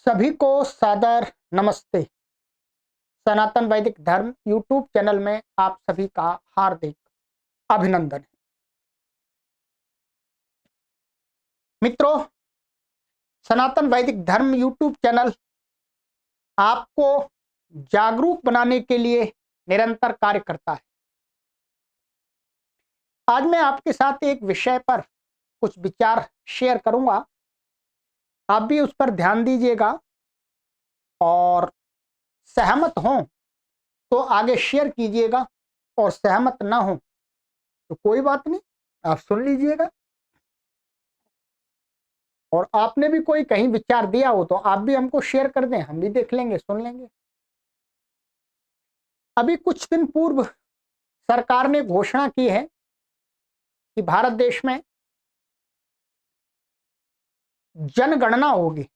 सभी को सादर नमस्ते। सनातन वैदिक धर्म यूट्यूब चैनल में आप सभी का हार्दिक अभिनंदन है। मित्रों, सनातन वैदिक धर्म यूट्यूब चैनल आपको जागरूक बनाने के लिए निरंतर कार्य करता है। आज मैं आपके साथ एक विषय पर कुछ विचार शेयर करूंगा। आप भी उस पर ध्यान दीजिएगा और सहमत हों तो आगे शेयर कीजिएगा और सहमत ना हो तो कोई बात नहीं, आप सुन लीजिएगा। और आपने भी कोई कहीं विचार दिया हो तो आप भी हमको शेयर कर दें, हम भी देख लेंगे, सुन लेंगे। अभी कुछ दिन पूर्व सरकार ने घोषणा की है कि भारत देश में जनगणना होगी।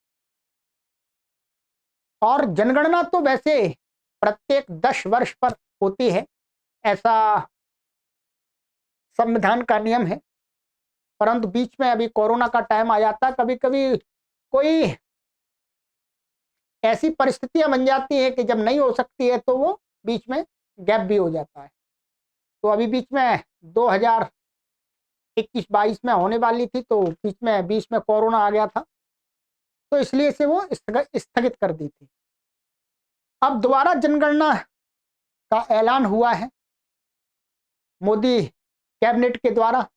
और जनगणना तो वैसे प्रत्येक 10 वर्ष पर होती है, ऐसा संविधान का नियम है। परंतु बीच में अभी कोरोना का टाइम आ जाता है, कभी कभी कोई ऐसी परिस्थितियां बन जाती है कि जब नहीं हो सकती है तो वो बीच में गैप भी हो जाता है। तो अभी बीच में 2021-22 में होने वाली थी, तो बीच में 20 में कोरोना आ गया था, तो इसलिए से वो स्थगित कर दी थी। अब दोबारा जनगणना का ऐलान हुआ है मोदी कैबिनेट के द्वारा,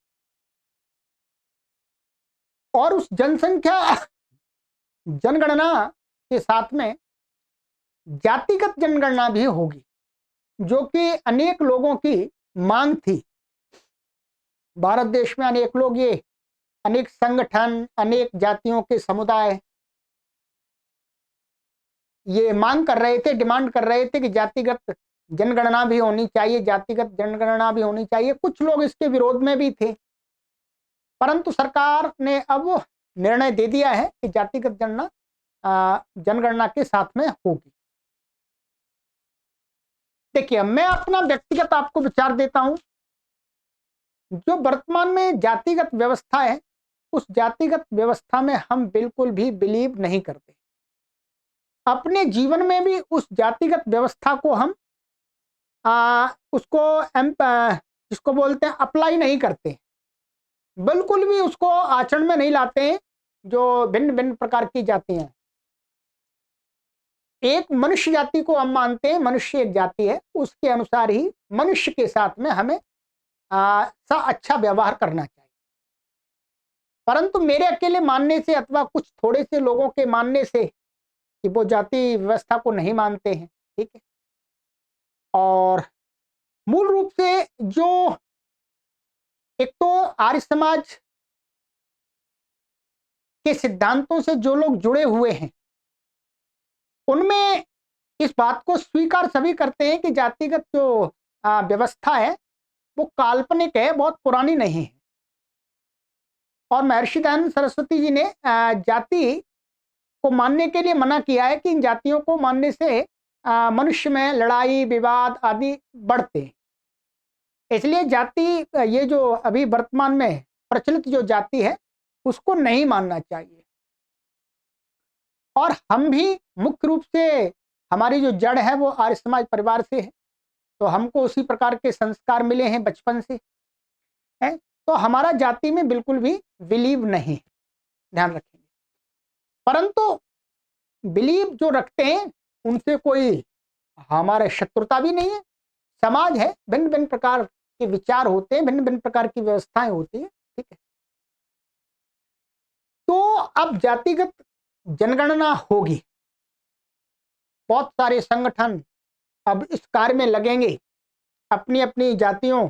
और उस जनसंख्या जनगणना के साथ में जातिगत जनगणना भी होगी, जो कि अनेक लोगों की मांग थी। भारत देश में अनेक लोग, ये अनेक संगठन, अनेक जातियों के समुदाय ये मांग कर रहे थे, डिमांड कर रहे थे कि जातिगत जनगणना भी होनी चाहिए, जातिगत जनगणना भी होनी चाहिए। कुछ लोग इसके विरोध में भी थे, परंतु सरकार ने अब निर्णय दे दिया है कि जातिगत जनगणना के साथ में होगी। देखिए, मैं अपना व्यक्तिगत आपको विचार देता हूं। जो वर्तमान में जातिगत व्यवस्था है, उस जातिगत व्यवस्था में हम बिल्कुल भी बिलीव नहीं करते। अपने जीवन में भी उस जातिगत व्यवस्था को हम उसको जिसको बोलते हैं अप्लाई नहीं करते, बिल्कुल भी उसको आचरण में नहीं लाते हैं। जो भिन्न भिन्न प्रकार की जाति हैं, एक मनुष्य जाति को हम मानते हैं, मनुष्य एक जाति है, उसके अनुसार ही मनुष्य के साथ में हमें अच्छा व्यवहार करना चाहिए। परंतु मेरे अकेले मानने से अथवा कुछ थोड़े से लोगों के मानने से कि वो जाति व्यवस्था को नहीं मानते हैं, ठीक है। और मूल रूप से जो एक तो आर्य समाज के सिद्धांतों से जो लोग जुड़े हुए हैं, उनमें इस बात को स्वीकार सभी करते हैं कि जातिगत जो व्यवस्था है वो काल्पनिक है, बहुत पुरानी नहीं है। और महर्षि दयानंद सरस्वती जी ने जाति को मानने के लिए मना किया है कि इन जातियों को मानने से मनुष्य में लड़ाई विवाद आदि बढ़ते हैं। इसलिए जाति, ये जो अभी वर्तमान में प्रचलित जो जाति है, उसको नहीं मानना चाहिए। और हम भी मुख्य रूप से, हमारी जो जड़ है वो आर्य समाज परिवार से है, तो हमको उसी प्रकार के संस्कार मिले हैं बचपन से, है। तो हमारा जाति में बिल्कुल भी बिलीव नहीं है, ध्यान रखेंगे। परंतु बिलीव जो रखते हैं उनसे कोई हमारे शत्रुता भी नहीं है। समाज है, भिन्न भिन्न प्रकार के विचार होते हैं, भिन्न भिन्न प्रकार की व्यवस्थाएं होती है, ठीक है। तो अब जातिगत जनगणना होगी, बहुत सारे संगठन अब इस कार्य में लगेंगे, अपनी अपनी जातियों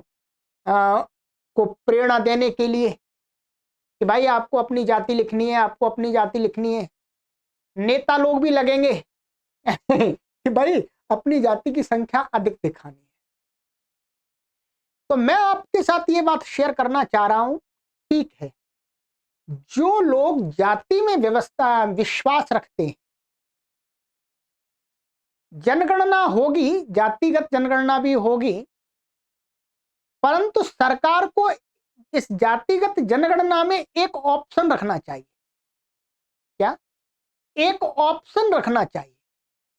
को प्रेरणा देने के लिए कि भाई आपको अपनी जाति लिखनी है, आपको अपनी जाति लिखनी है। नेता लोग भी लगेंगे कि भाई अपनी जाति की संख्या अधिक दिखानी है। तो मैं आपके साथ ये बात शेयर करना चाह रहा हूं, ठीक है, जो लोग जाति में व्यवस्था विश्वास रखते हैं, जनगणना होगी, जातिगत जनगणना भी होगी, परंतु सरकार को इस जातिगत जनगणना में एक ऑप्शन रखना चाहिए। क्या? एक ऑप्शन रखना चाहिए।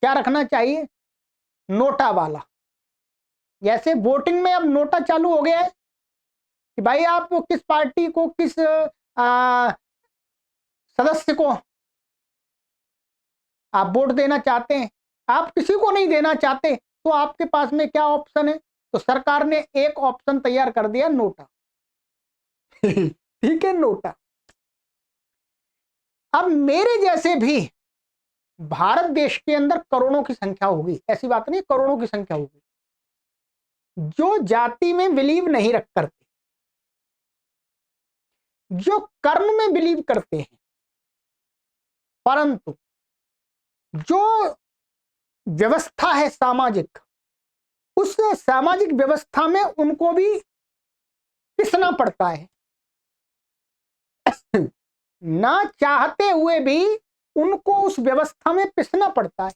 क्या रखना चाहिए? नोटा वाला। जैसे वोटिंग में अब नोटा चालू हो गया है कि भाई आप किस पार्टी को, किस सदस्य को आप वोट देना चाहते हैं, आप किसी को नहीं देना चाहते, तो आपके पास में क्या ऑप्शन है? तो सरकार ने एक ऑप्शन तैयार कर दिया, नोटा। ठीक है, नोटा। अब मेरे जैसे भी भारत देश के अंदर करोड़ों की संख्या होगी, ऐसी बात नहीं, करोड़ों की संख्या होगी जो जाति में बिलीव नहीं रख करते, जो कर्म में बिलीव करते हैं, परंतु जो व्यवस्था है सामाजिक, उस सामाजिक व्यवस्था में उनको भी पिसना पड़ता है। ना चाहते हुए भी उनको उस व्यवस्था में पिसना पड़ता है,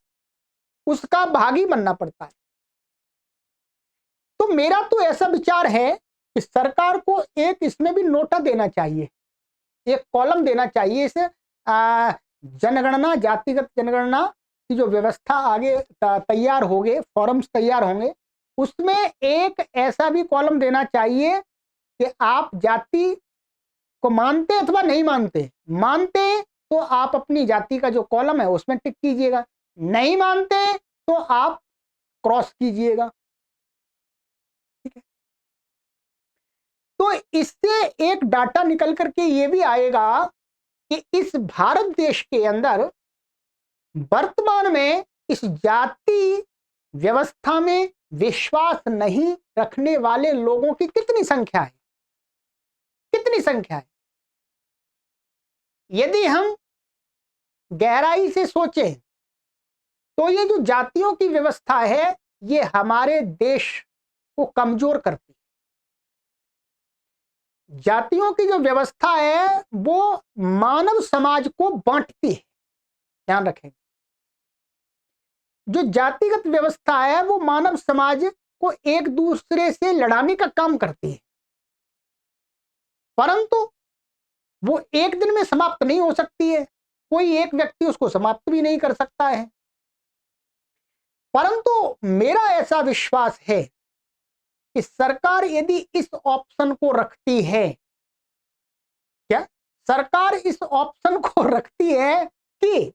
उसका भागी बनना पड़ता है। तो मेरा तो ऐसा विचार है कि सरकार को एक इसमें भी नोटा देना चाहिए, एक कॉलम देना चाहिए इस जनगणना, जातिगत जनगणना की जो व्यवस्था आगे तैयार होंगे, फॉर्म्स तैयार होंगे, उसमें एक ऐसा भी कॉलम देना चाहिए कि आप जाति को मानते अथवा नहीं मानते, मानते तो आप अपनी जाति का जो कॉलम है उसमें टिक कीजिएगा, नहीं मानते तो आप क्रॉस कीजिएगा। ठीक है, तो इससे एक डाटा निकल करके ये भी आएगा कि इस भारत देश के अंदर वर्तमान में इस जाति व्यवस्था में विश्वास नहीं रखने वाले लोगों की कितनी संख्या है, कितनी संख्या है। यदि हम गहराई से सोचें तो ये जो जातियों की व्यवस्था है ये हमारे देश को कमजोर करती है। जातियों की जो व्यवस्था है वो मानव समाज को बांटती है, ध्यान रखें। जो जातिगत व्यवस्था है वो मानव समाज को एक दूसरे से लड़ाने का काम करती है, परंतु वो एक दिन में समाप्त नहीं हो सकती है, कोई एक व्यक्ति उसको समाप्त भी नहीं कर सकता है। परंतु मेरा ऐसा विश्वास है कि सरकार यदि इस ऑप्शन को रखती है, क्या सरकार इस ऑप्शन को रखती है कि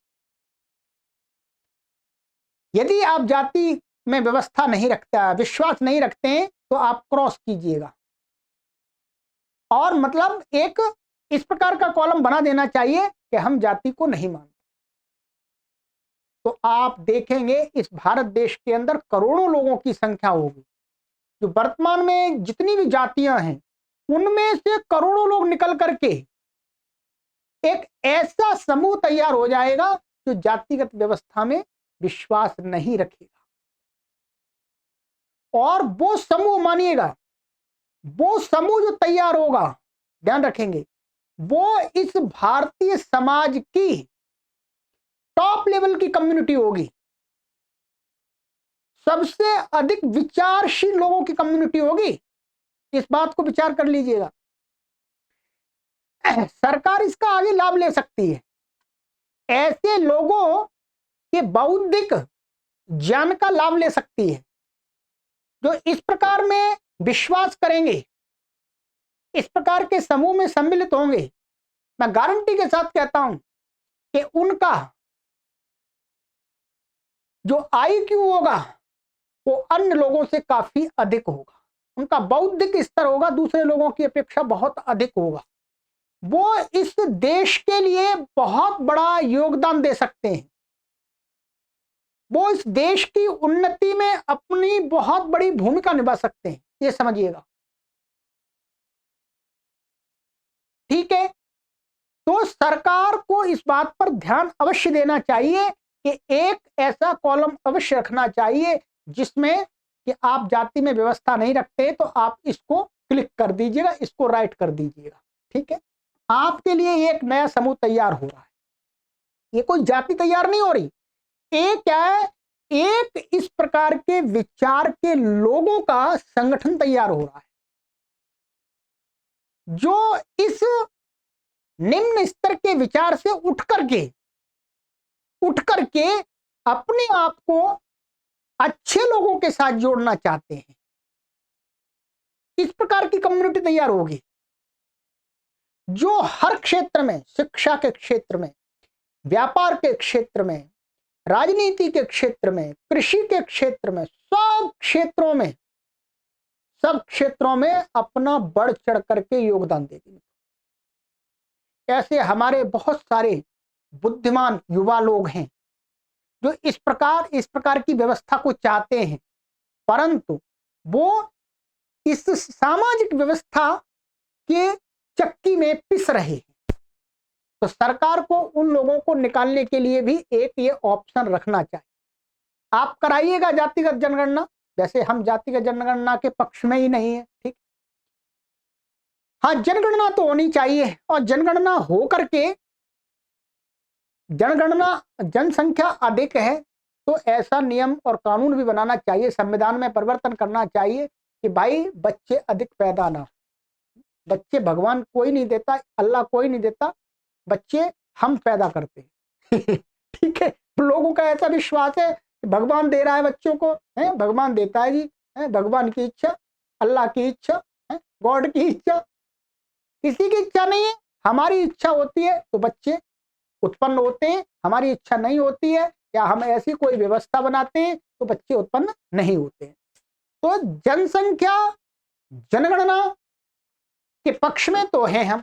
यदि आप जाति में व्यवस्था नहीं रखता, विश्वास नहीं रखते हैं, तो आप क्रॉस कीजिएगा, और मतलब एक इस प्रकार का कॉलम बना देना चाहिए कि हम जाति को नहीं मानते। तो आप देखेंगे इस भारत देश के अंदर करोड़ों लोगों की संख्या होगी, जो वर्तमान में जितनी भी जातियां हैं उनमें से करोड़ों लोग निकल करके एक ऐसा समूह तैयार हो जाएगा जो जातिगत व्यवस्था में विश्वास नहीं रखेगा। और वो समूह, मानिएगा, वो समूह जो तैयार होगा, ध्यान रखेंगे, वो इस भारतीय समाज की टॉप लेवल की कम्युनिटी होगी, सबसे अधिक विचारशील लोगों की कम्युनिटी होगी। इस बात को विचार कर लीजिएगा। सरकार इसका आगे लाभ ले सकती है, ऐसे लोगों के बौद्धिक ज्ञान का लाभ ले सकती है जो इस प्रकार में विश्वास करेंगे, इस प्रकार के समूह में सम्मिलित होंगे। मैं गारंटी के साथ कहता हूं कि उनका जो आईक्यू होगा वो अन्य लोगों से काफी अधिक होगा, उनका बौद्धिक स्तर होगा दूसरे लोगों की अपेक्षा बहुत अधिक होगा। वो इस देश के लिए बहुत बड़ा योगदान दे सकते हैं, वो इस देश की उन्नति में अपनी बहुत बड़ी भूमिका निभा सकते हैं, ये समझिएगा। ठीक है, तो सरकार को इस बात पर ध्यान अवश्य देना चाहिए कि एक ऐसा कॉलम अवश्य रखना चाहिए जिसमें कि आप जाति में व्यवस्था नहीं रखते तो आप इसको क्लिक कर दीजिएगा, इसको राइट कर दीजिएगा। ठीक है, आपके लिए एक नया समूह तैयार हो रहा है, ये कोई जाति तैयार नहीं हो रही, एक क्या है, एक इस प्रकार के विचार के लोगों का संगठन तैयार हो रहा है जो इस निम्न स्तर के विचार से उठ करके उठ करके अपने आप को अच्छे लोगों के साथ जोड़ना चाहते हैं। इस प्रकार की कम्युनिटी तैयार होगी जो हर क्षेत्र में, शिक्षा के क्षेत्र में, व्यापार के क्षेत्र में, राजनीति के क्षेत्र में, कृषि के क्षेत्र में, सब क्षेत्रों में अपना बढ़ चढ़ करके योगदान देगी। ऐसे हमारे बहुत सारे बुद्धिमान युवा लोग हैं जो इस प्रकार की व्यवस्था को चाहते हैं, परंतु वो इस सामाजिक व्यवस्था के चक्की में पिस रहे हैं। तो सरकार को उन लोगों को निकालने के लिए भी एक ये ऑप्शन रखना चाहिए। आप कराइएगा जातिगत जनगणना, वैसे हम जातिगत जनगणना के पक्ष में ही नहीं है, ठीक। हाँ, जनगणना तो होनी चाहिए, और जनगणना हो करके जनसंख्या अधिक है तो ऐसा नियम और कानून भी बनाना चाहिए, संविधान में परिवर्तन करना चाहिए कि भाई बच्चे अधिक पैदा ना। बच्चे भगवान कोई नहीं देता, अल्लाह कोई नहीं देता, बच्चे हम पैदा करते हैं। ठीक है, लोगों का ऐसा विश्वास है कि भगवान दे रहा है बच्चों को, है भगवान देता है जी, है भगवान की इच्छा, अल्लाह की इच्छा, है गॉड की इच्छा, किसी की इच्छा नहीं है। हमारी इच्छा होती है तो बच्चे उत्पन्न होते हैं, हमारी इच्छा नहीं होती है या हम ऐसी कोई व्यवस्था बनाते हैं तो बच्चे उत्पन्न नहीं होते हैं। तो जनसंख्या जनगणना के पक्ष में तो हैं हम,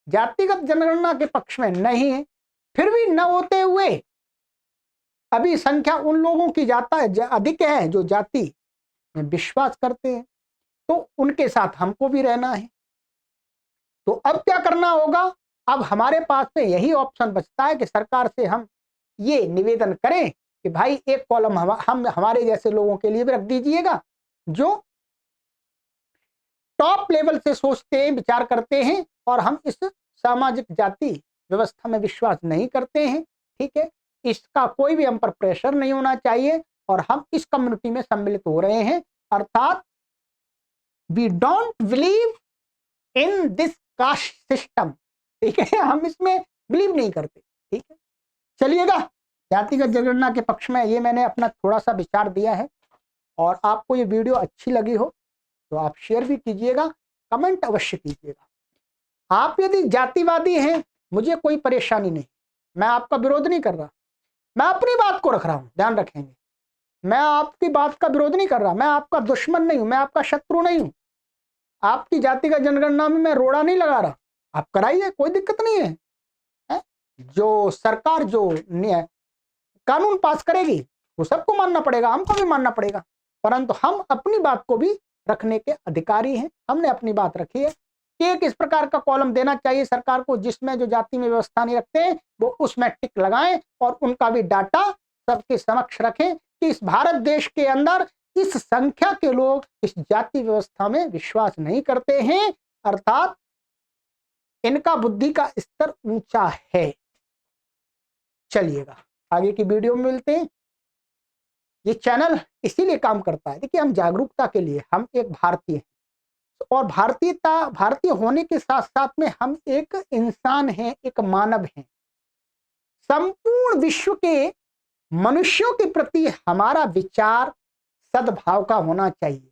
जातिगत जनगणना के पक्ष में नहीं है। फिर भी न होते हुए अभी संख्या उन लोगों की अधिक है जो जाति में विश्वास करते हैं, तो उनके साथ हमको भी रहना है। तो अब क्या करना होगा? अब हमारे पास में यही ऑप्शन बचता है कि सरकार से हम ये निवेदन करें कि भाई एक कॉलम हम हमारे जैसे लोगों के लिए भी रख दीजिएगा जो टॉप लेवल से सोचते हैं, विचार करते हैं, और हम इस सामाजिक जाति व्यवस्था में विश्वास नहीं करते हैं। ठीक है, इसका कोई भी हम पर प्रेशर नहीं होना चाहिए और हम इस कम्युनिटी में सम्मिलित हो रहे हैं, अर्थात we don't believe in this caste system. ठीक है, हम इसमें बिलीव नहीं करते। ठीक है, चलिएगा, जातिगत जनगणना के पक्ष में ये मैंने अपना थोड़ा सा विचार दिया है, और आपको ये वीडियो अच्छी लगी हो तो आप शेयर भी कीजिएगा, कमेंट अवश्य कीजिएगा। आप यदि जातिवादी हैं, मुझे कोई परेशानी नहीं, मैं आपका विरोध नहीं कर रहा, मैं अपनी बात को रख रहा हूं, ध्यान रखेंगे। मैं आपकी बात का विरोध नहीं कर रहा, मैं आपका दुश्मन नहीं हूं, मैं आपका शत्रु नहीं हूं। आपकी जातिगत जनगणना में मैं रोड़ा नहीं लगा रहा, आप कराइए, कोई दिक्कत नहीं है। जो सरकार जो कानून पास करेगी वो सबको मानना पड़ेगा, हमको भी मानना पड़ेगा, परंतु हम अपनी बात को भी रखने के अधिकारी हैं। हमने अपनी बात रखी है कि एक इस प्रकार का कॉलम देना चाहिए सरकार को जिसमें जो जाति में व्यवस्था नहीं रखते हैं वो उसमें टिक लगाएं और उनका भी डाटा सबके समक्ष रखें कि इस भारत देश के अंदर इस संख्या के लोग इस जाति व्यवस्था में विश्वास नहीं करते हैं, अर्थात इनका बुद्धि का स्तर ऊंचा है। चलिएगा, आगे की वीडियो में मिलते हैं। ये चैनल इसीलिए काम करता है, देखिए हम जागरूकता के लिए, हम एक भारतीय हैं और भारतीय होने के साथ साथ में हम एक इंसान हैं, एक मानव हैं। संपूर्ण विश्व के मनुष्यों के प्रति हमारा विचार सद्भाव का होना चाहिए,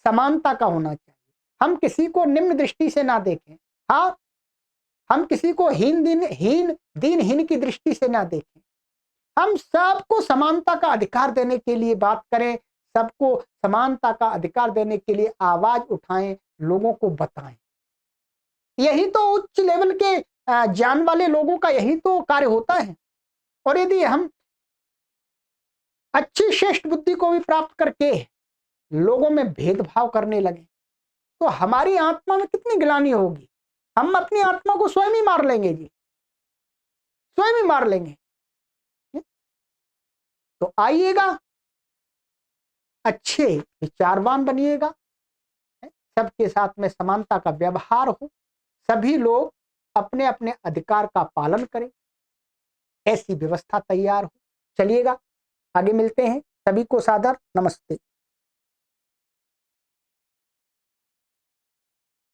समानता का होना चाहिए। हम किसी को निम्न दृष्टि से ना देखें, हाँ, हम किसी को दीनहीन की दृष्टि से ना देखें। हम सबको समानता का अधिकार देने के लिए बात करें, सबको समानता का अधिकार देने के लिए आवाज उठाएं, लोगों को बताएं। यही तो उच्च लेवल के ज्ञान वाले लोगों का यही तो कार्य होता है। और यदि हम अच्छी श्रेष्ठ बुद्धि को भी प्राप्त करके लोगों में भेदभाव करने लगे तो हमारी आत्मा में कितनी ग्लानि होगी। हम अपनी आत्मा को स्वयं ही मार लेंगे जी, स्वयं ही मार लेंगे। तो आइएगा, अच्छे विचारवान बनिएगा, सबके साथ में समानता का व्यवहार हो, सभी लोग अपने अपने अधिकार का पालन करें, ऐसी व्यवस्था तैयार हो। चलिएगा, आगे मिलते हैं। सभी को सादर नमस्ते।